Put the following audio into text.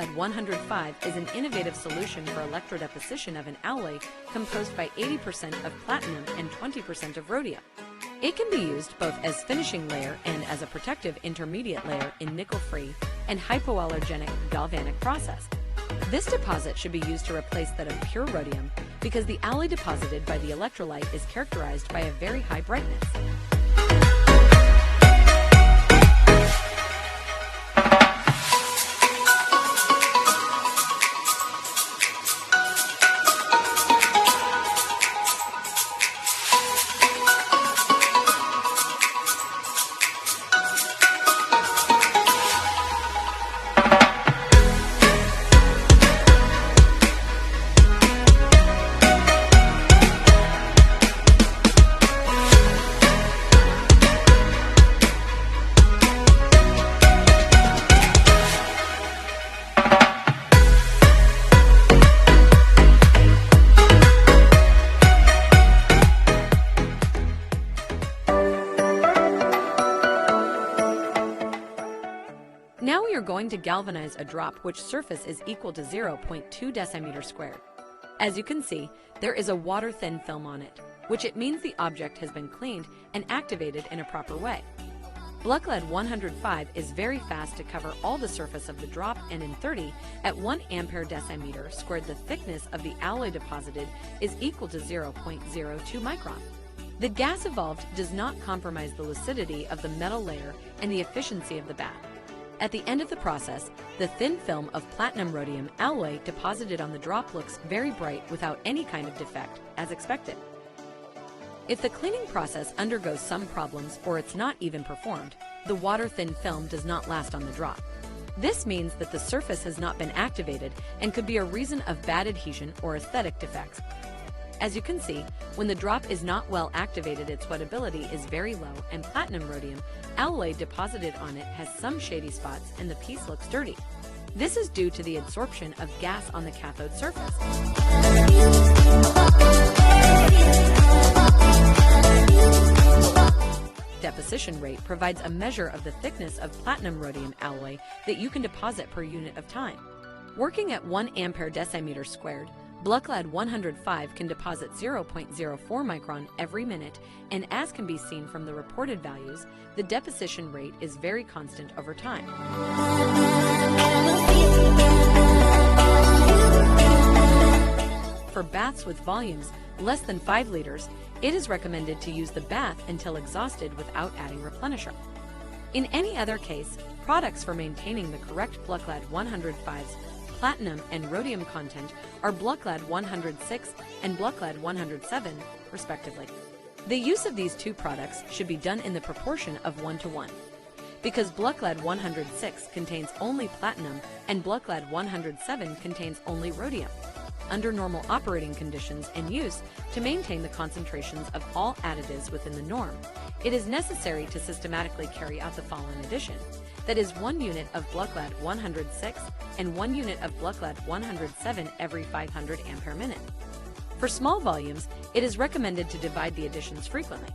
BLUCLAD105 is an innovative solution for electrodeposition of an alloy composed by 80% of platinum and 20% of rhodium. It can be used both as finishing layer and as a protective intermediate layer in nickel-free and hypoallergenic galvanic process. This deposit should be used to replace that of pure rhodium because the alloy deposited by the electrolyte is characterized by a very high brightness. Now we are going to galvanize a drop which surface is equal to 0.2 decimeter squared. As you can see, there is a water-thin film on it, which it means the object has been cleaned and activated in a proper way. BLUCLAD105 is very fast to cover all the surface of the drop, and in 30 at 1 ampere decimeter squared the thickness of the alloy deposited is equal to 0.02 micron. The gas evolved does not compromise the lucidity of the metal layer and the efficiency of the bath. At the end of the process, the thin film of platinum-rhodium alloy deposited on the drop looks very bright without any kind of defect, as expected. If the cleaning process undergoes some problems or it's not even performed, the water-thin film does not last on the drop. This means that the surface has not been activated and could be a reason of bad adhesion or aesthetic defects. As you can see, when the drop is not well activated, its wettability is very low, and platinum-rhodium alloy deposited on it has some shady spots and the piece looks dirty. This is due to the absorption of gas on the cathode surface. Deposition rate provides a measure of the thickness of platinum-rhodium alloy that you can deposit per unit of time. Working at 1 ampere decimeter squared, BLUCLAD105 can deposit 0.04 micron every minute, and as can be seen from the reported values, the deposition rate is very constant over time. For baths with volumes less than 5 liters, it is recommended to use the bath until exhausted without adding replenisher. In any other case, products for maintaining the correct BLUCLAD105's platinum and rhodium content are BLUCLAD106 and BLUCLAD107, respectively. The use of these two products should be done in the proportion of 1:1. Because BLUCLAD106 contains only platinum and BLUCLAD107 contains only rhodium. Under normal operating conditions and use to maintain the concentrations of all additives within the norm, it is necessary to systematically carry out the following addition. That is 1 unit of BLUCLAD106 and 1 unit of BLUCLAD107 every 500 ampere minute. For small volumes, it is recommended to divide the additions frequently.